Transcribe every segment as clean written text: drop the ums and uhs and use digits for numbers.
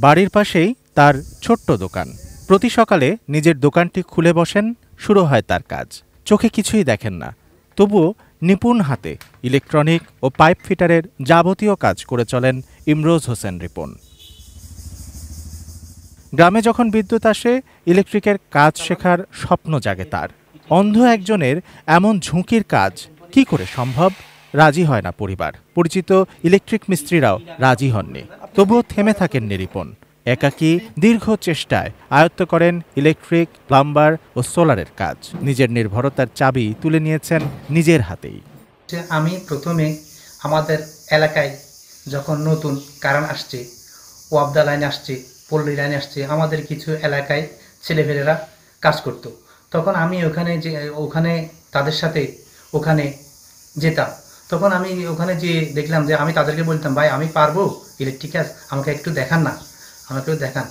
বাড়ির পাশেই তার ছোট্ট দোকান। প্রতি সকালে নিজের দোকানটি খুলে বসেন, শুরু হয় তার কাজ। চোখে কিছুই দেখেন না, তবুও নিপুণ হাতে ইলেকট্রনিক ও পাইপ ফিটারের যাবতীয় কাজ করে চলেন ইমরোজ হোসেন রিপন। গ্রামে যখন বিদ্যুৎ আসে, ইলেকট্রিকের কাজ শেখার স্বপ্ন জাগে তার। অন্ধ একজনের এমন ঝুঁকির কাজ কি করে সম্ভব? রাজি হয় না পরিবার, পরিচিত ইলেকট্রিক মিস্ত্রিরাও রাজি হননি। তবুও থেমে থাকেননি রিপন। একাকী দীর্ঘ চেষ্টায় আয়ত্ত করেন ইলেকট্রিক, প্লাম্বার ও সোলারের কাজ। নিজের নির্ভরতার চাবি তুলে নিয়েছেন নিজের হাতেই। আমি প্রথমে আমাদের এলাকায় যখন নতুন কারেন্ট আসছে, ওয়াবদা লাইন আসছে, পল্লী লাইন আসছে, আমাদের কিছু এলাকায় ছেলেপেলেরা কাজ করত। তখন আমি ওখানে তাদের সাথে ওখানে যেতাম। তখন আমি ওখানে যে দেখলাম যে আমি তাদেরকে বলতাম, ভাই আমি পারবো ইলেকট্রিক কাজ, আমাকে একটু দেখান না, আমাকেও দেখান।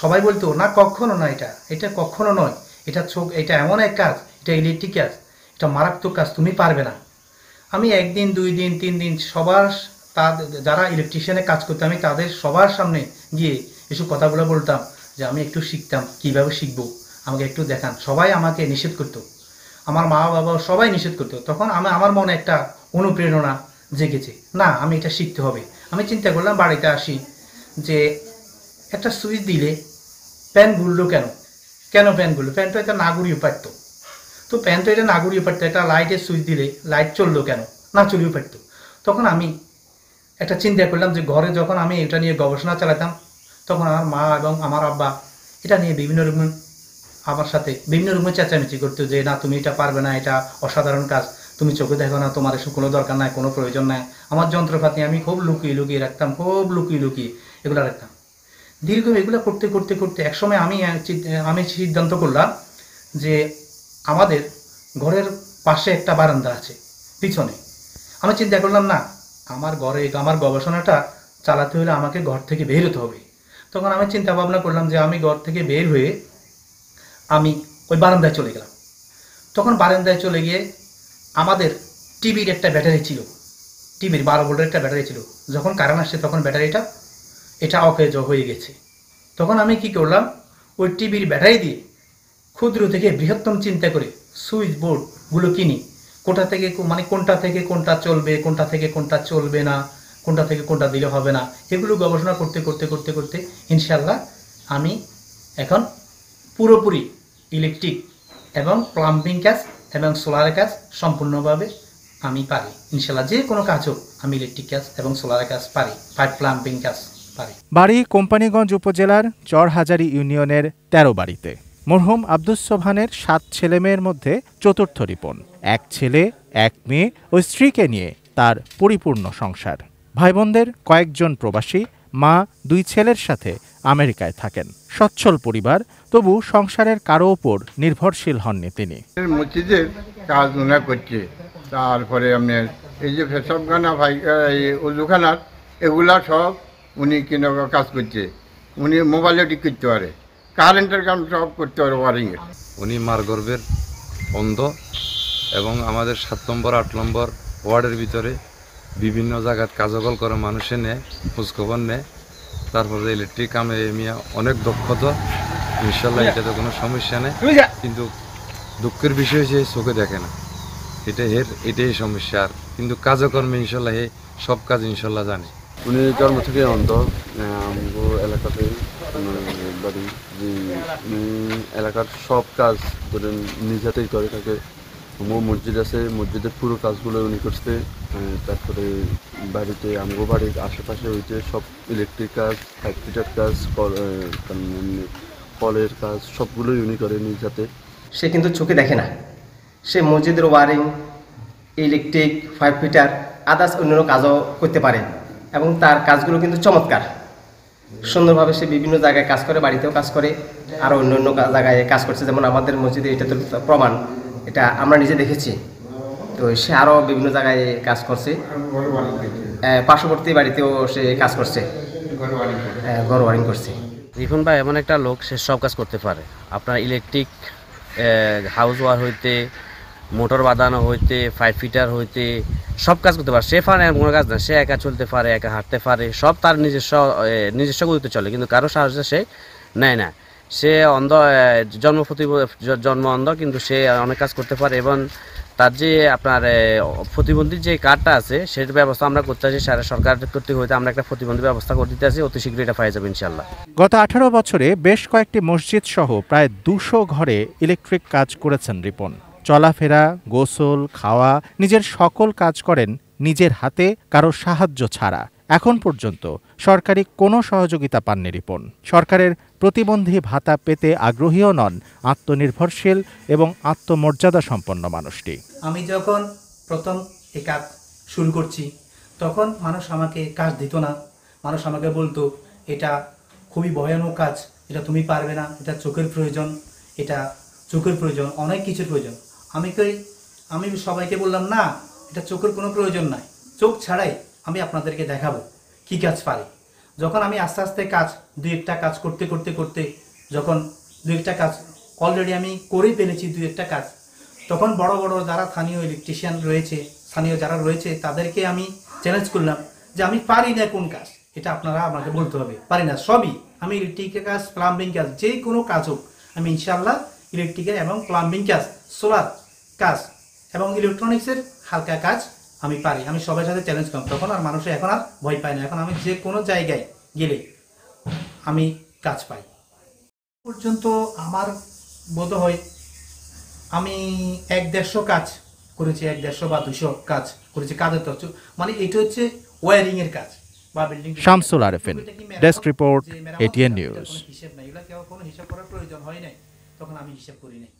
সবাই বলতো না, কখনো না, এটা কখনো নয়, এটা এমন এক কাজ, এটা ইলেকট্রিক কাজ, এটা মারাত্মক কাজ, তুমি পারবে না। আমি একদিন, 2 দিন, 3 দিন যারা ইলেকট্রিশিয়ানে কাজ করতো, আমি তাদের সবার সামনে গিয়ে এসব কথাগুলো বলতাম যে আমি একটু শিখতাম, কিভাবে শিখবো, আমাকে একটু দেখান। সবাই আমাকে নিষেধ করতো, আমার মা বাবা সবাই নিষেধ করতো। তখন আমার মনে একটা অনুপ্রেরণা জেগেছে, না আমি এটা শিখতে হবে। আমি চিন্তা করলাম, বাড়িতে আসি যে একটা সুইচ দিলে প্যান ঘুরলো কেন প্যান ঘুরলো? প্যান তো এটা না ঘুরিয়ে পারতো, তো প্যান তো এটা না ঘুরিয়ে পারতো, একটা লাইটের সুইচ দিলে লাইট চললো কেন? না চলিয়ে পারতো। তখন আমি একটা চিন্তা করলাম যে ঘরে যখন আমি এটা নিয়ে গবেষণা চালাতাম, তখন আমার মা এবং আমার আব্বা এটা নিয়ে বিভিন্ন রকমের চেঁচামেচি করতো যে না, তুমি এটা পারবে না, এটা অসাধারণ কাজ, তুমি চোখে দেখো না, তোমার এসব কোনো দরকার নাই, কোনো প্রয়োজন নাই। আমার যন্ত্রপাতি আমি খুব লুকিয়ে রাখতাম, এগুলো রাখতাম। দীর্ঘ এগুলো করতে করতে করতে একসময় আমি সিদ্ধান্ত করলাম যে আমাদের ঘরের পাশে একটা বারান্দা আছে পিছনে। আমি চিন্তা করলাম, না, আমার গবেষণাটা চালাতে হলে আমাকে ঘর থেকে বের হতে হবে। তখন আমি চিন্তা ভাবনা করলাম যে আমি ঘর থেকে বের হয়ে আমি ওই বারান্দায় চলে গেলাম। তখন বারান্দায় চলে গিয়ে আমাদের টিভির একটা ব্যাটারি ছিল, টিভির 12 ভোল্টের একটা ব্যাটারি ছিল। যখন কারেন্ট আসছে তখন ব্যাটারিটা অকেজ হয়ে গেছে। তখন আমি কি করলাম, ওই টিভির ব্যাটারি দিয়ে ক্ষুদ্র থেকে বৃহত্তম চিন্তা করে সুইচ বোর্ডগুলো কিনি, কোনটা থেকে কোনটা চলবে, কোনটা থেকে কোনটা চলবে না, কোনটা থেকে কোনটা দিলে হবে না, এগুলো গবেষণা করতে করতে করতে করতে ইনশাল্লাহ আমি এখন পুরোপুরি ইলেকট্রিক এবং প্লাম্বিং কাজ এবং সোলারের কাজ সম্পূর্ণভাবে আমি পারি। ইনশাল্লাহ যে কোনো কাজ হোক, আমি ইলেকট্রিক কাজ এবং সোলারের কাজ পারি, প্লাম্বিং কাজ পারি। বাড়ি কোম্পানিগঞ্জ উপজেলার চরহাজারী ইউনিয়নের 13 বাড়িতে। মরহুম আব্দুস সোবহানের 7 ছেলেমেয়ের মধ্যে চতুর্থ রিপন। 1 ছেলে, 1 মেয়ে ও স্ত্রীকে নিয়ে তার পরিপূর্ণ সংসার। ভাই বোনদের কয়েকজন প্রবাসী, মা 2 ছেলের সাথে আমেরিকায় থাকেন। সচ্ছল পরিবার, তবু সংসারের কারো ওপর নির্ভরশীল হননি তিনি। মসজিদের কাজ উনা করছে, তারপরে আপনার এই যে ফেসবখানা, উজুখানার, এগুলা সব উনি কিনা কাজ করছে। উনি মোবাইলে ঠিক করতে পারে, কারেন্টের কাম সব করতে পারে, ওয়ারিংয়ের। উনি মারগর্বের অন্ধ এবং আমাদের 7 নম্বর 8 নম্বর ওয়ার্ডের ভিতরে বিভিন্ন জায়গায় কাজকল করে মানুষে নেয়, খোঁজখবর নেয়। তারপরে ইলেকট্রিক কামে মিয়া অনেক দক্ষতা, ইনশাল্লাহ এটাতে কোনো সমস্যা নেই। কিন্তু দুঃখের বিষয় হচ্ছে চোখে দেখে না, এটাই সমস্যা। আর কিন্তু কাজকর্মে ইনশাল্লাহ সব কাজ ইনশাল্লাহ জানে। উনি জন্ম থেকে অন্ধ। এলাকাতে বাড়ি, এলাকার সব কাজ ধরেন নিজেতেই করে থাকে। মসজিদ আছে, মসজিদের পুরো কাজগুলো উনি করছে। তারপরে বাড়িতে আমগো বাড়ির আশেপাশে হইতে সব ইলেকট্রিক কাজ, ফিটার কাজ, কলের কাজ সবগুলোই উনি করে নিজেতে। সে কিন্তু চোখে দেখে না, সে মসজিদের wiring, electric, pipe fitter, others অন্যান্য কাজও করতে পারে এবং তার কাজগুলো কিন্তু চমৎকার, সুন্দরভাবে সে বিভিন্ন জায়গায় কাজ করে, বাড়িতেও কাজ করে, আরও অন্য জায়গায় কাজ করছে। যেমন আমাদের মসজিদে এটা তো প্রমাণ, এটা আমরা নিজে দেখেছি। তো সে আরও বিভিন্ন জায়গায় কাজ করছে, পার্শ্ববর্তী বাড়িতেও সে কাজ করছে, ঘর ওয়ারিং করছে। রিপন ভাই এমন একটা লোক, সে সব কাজ করতে পারে। আপনার ইলেকট্রিক হাউস ওয়ার হইতে মোটর বাঁধানো হইতে 5 ফিটার হইতে সব কাজ করতে পারে। সে পারে এমন কোনো কাজ না, সে একা চলতে পারে, একা হাঁটতে পারে, সব তার নিজস্ব গতিতে চলে, কিন্তু কারো সাহায্য সে নেয় না। সে অন্ধ, জন্ম অন্ধ, কিন্তু সে অনেক কাজ করতে পারে। এবং তার যে আপনার প্রতিবন্ধী যে কার্ডটা আছে সেটার ব্যবস্থা আমরা করতে আছি, সরকার কর্তৃক হইতে আমরা একটা প্রতিবন্ধী ব্যবস্থা করে দিতে আছি, অতি শীঘ্রই এটা পাই যাবে ইনশাল্লাহ। গত 18 বছরে বেশ কয়েকটি মসজিদ সহ প্রায় 200 ঘরে ইলেকট্রিক কাজ করেছেন রিপন। চলাফেরা, গোসল, খাওয়া, নিজের সকল কাজ করেন নিজের হাতে, কারো সাহায্য ছাড়া। এখন পর্যন্ত সরকারি কোনো সহযোগিতা পাননি রিপন। সরকারের প্রতিবন্ধী ভাতা পেতে আগ্রহীও নন আত্মনির্ভরশীল এবং আত্মমর্যাদা সম্পন্ন মানুষটি। আমি যখন প্রথম এই কাজ শুরু করছি তখন মানুষ আমাকে কাজ দিত না। মানুষ আমাকে বলতো এটা খুবই ভয়ানক কাজ, এটা তুমি পারবে না, এটা চোখের প্রয়োজন, এটা চোখের প্রয়োজন, অনেক কিছুর প্রয়োজন। আমি সবাইকে বললাম না, এটা চোখের কোনো প্রয়োজন নাই, চোখ ছাড়াই আমি আপনাদেরকে দেখাবো কি কাজ পারি। যখন আমি আস্তে আস্তে দুই একটা কাজ করতে যখন দুই একটা কাজ অলরেডি আমি করেই ফেলেছি, দুই একটা কাজ, তখন বড় বড় যারা স্থানীয় ইলেকট্রিশিয়ান রয়েছে, স্থানীয় যারা রয়েছে তাদেরকে আমি চ্যালেঞ্জ করলাম যে আমি পারি না কোন কাজ, এটা আপনারা আমাকে বলতে হবে। পারি না সবই, আমি ইলেকট্রিকের কাজ, প্লাম্বিং কাজ, যে কোনো কাজ হোক আমি ইনশাল্লাহ ইলেকট্রিকের এবং প্লাম্বিং কাজ, সোলার কাজ এবং ইলেকট্রনিক্সের হালকা কাজ আমি পারি। আমি সবার সাথে চ্যালেঞ্জ করলাম, তখন আর মানুষ এখন আর ভয় পায় না। এখন আমি যে কোনো জায়গায় গেলে আমি কাজ পাই। পর্যন্ত আমার বোধ হয় আমি 100-150 কাজ করেছি, 100-150 বা 200 কাজ করেছি কাজের তথ্য, মানে এটা হচ্ছে ওয়ারিং এর কাজ বা building. Shamsul Arefin, desk report, ATN news. হিসাব নাই, এগুলো কোনো হিসাব করার প্রয়োজন হয় নাই, তখন আমি হিসাব করি নাই।